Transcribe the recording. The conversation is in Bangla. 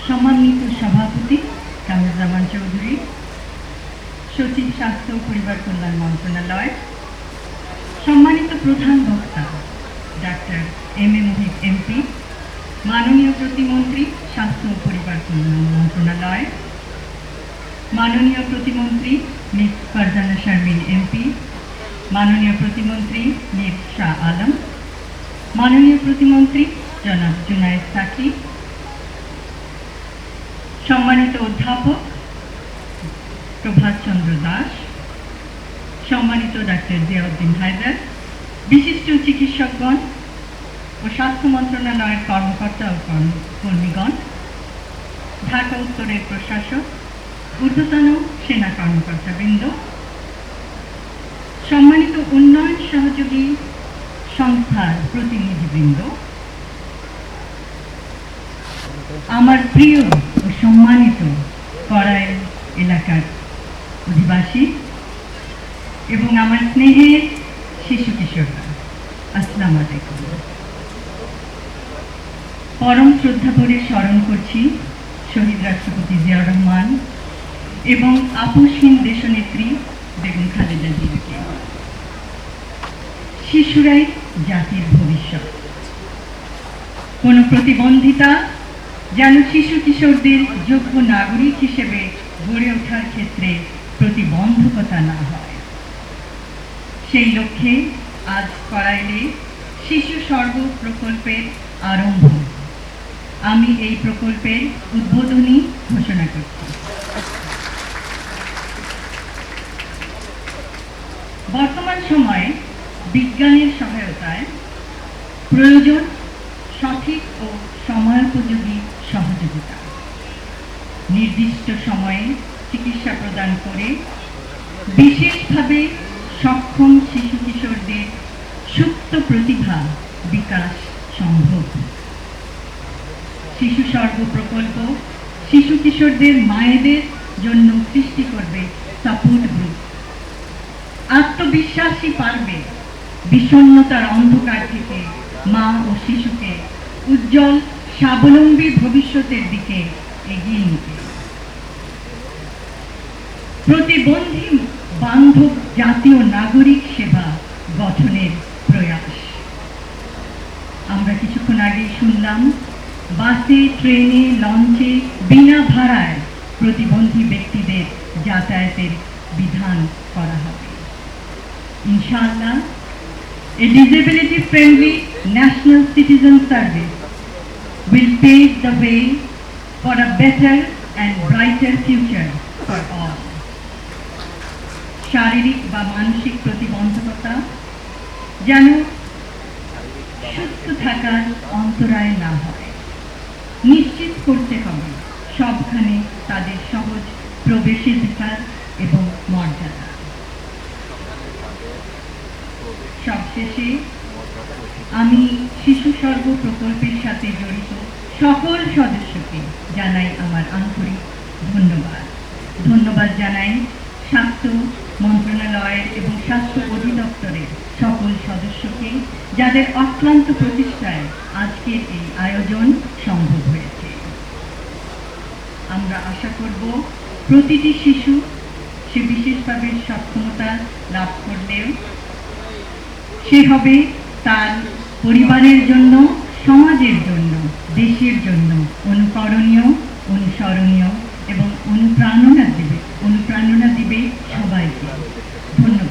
সম্মানিত সভাপতি কামরুজ্জামান চৌধুরী, সচিব স্বাস্থ্য ও পরিবার কল্যাণ মন্ত্রণালয়, সম্মানিত প্রধান বক্তা doctor M A Muhib MP, মাননীয় প্রতিমন্ত্রী স্বাস্থ্য ও পরিবার কল্যাণ মন্ত্রণালয়, মাননীয় প্রতিমন্ত্রী মিস ফারজানা শারমিন এমপি, মাননীয় প্রতিমন্ত্রী মির শাহ আলম, মাননীয় প্রতিমন্ত্রী জনাব জুনায়েদ সাকি, সম্মানিত অধ্যাপক প্রভাত চন্দ্র দাস, সম্মানিত ডাক্তার জিয়াউদ্দিন হায়দার, বিশিষ্ট চিকিৎসকগণ ও স্বাস্থ্য মন্ত্রণালয়ের কর্মকর্তা ও কর্মীগণ, ঢাকা উত্তরের প্রশাসক, ঊর্ধ্বতন সেনা কর্মকর্তাবৃন্দ, সম্মানিত উন্নয়ন সহযোগী সংস্থার প্রতিনিধিবৃন্দ, আমার প্রিয় ও সম্মানিত কড়াইল এলাকার অধিবাসী এবং আমার স্নেহের শিশু কিশোররা, আসসালামু আলাইকুম। পরম শ্রদ্ধা ভরে স্মরণ করছি শহীদ রাষ্ট্রপতি জিয়াউর রহমান এবং আপসহীন দেশনেত্রী বেগম খালেদা জিয়াকে। শিশুরাই জাতির ভবিষ্যৎ। কোনো প্রতিবন্ধিতা যেন শিশু কিশোরদের যোগ্য নাগরিক হিসেবে গড়ে ওঠার ক্ষেত্রে প্রতিবন্ধকতা না হয়, সেই লক্ষ্যে আজ কড়াইলে শিশু স্বর্গ প্রকল্পের আরম্ভ। আমি এই প্রকল্পের উদ্বোধনী ঘোষণা করছি। বর্তমান সময়ে বিজ্ঞানের সহায়তায় প্রয়োজন সঠিক ও সময়োপযোগী সহযোগিতা। নির্দিষ্ট সময়ে চিকিৎসা প্রদান করে বিশেষভাবে সক্ষম শিশু কিশোরদের সুপ্ত প্রতিভা বিকাশ সম্ভব। শিশু স্বর্গ প্রকল্প শিশু কিশোরদের মায়েদের জন্য সৃষ্টি করবে সাপোর্ট গ্রুপ। আত্মবিশ্বাসী পারবে বিষণ্ণতার অন্ধকার থেকে মা ও শিশুকে উজ্জ্বল স্বাবলম্বী ভবিষ্যতের দিকে এগিয়ে নিতে। প্রতিবন্ধী বান্ধব জাতীয় নাগরিক সেবা গঠনের প্রয়াস। আমরা কিছুক্ষণ আগে শুনলাম বাসে, ট্রেনে, লঞ্চে বিনা ভাড়ায় প্রতিবন্ধী ব্যক্তিদের যাতায়াতের বিধান করা হবে। ইনশাআল্লাহ, a disability-friendly national citizen service will pave the way for a better and brighter future for all. শারীরিক বা মানসিক প্রতিবন্ধকতা যেন সুস্থ থাকার অন্তরায় না হয়, নিশ্চিত করতে হবে সবখানে তাদের সহজ প্রবেশাধিকার এবং মর্যাদা। সবশেষে আমি শিশু স্বর্গ প্রকল্পের সাথে জড়িত সকল সদস্যকে জানাই আমার আন্তরিক ধন্যবাদ। ধন্যবাদ জানাই স্বাস্থ্য মন্ত্রণালয়ের এবং স্বাস্থ্য অধিদপ্তরের সকল সদস্যকে, যাদের অক্লান্ত প্রচেষ্টায় আজকের এই আয়োজন সম্ভব হয়েছে। আমরা আশা করব প্রতিটি শিশু সে বিশেষভাবে সক্ষমতা লাভ করলেও সে হবে তার পরিবারের জন্য, সমাজের জন্য, দেশের জন্য অনুকরণীয়, অনুসরণীয় এবং অনুপ্রেরণা দিবে সবাইকে। ধন্যবাদ।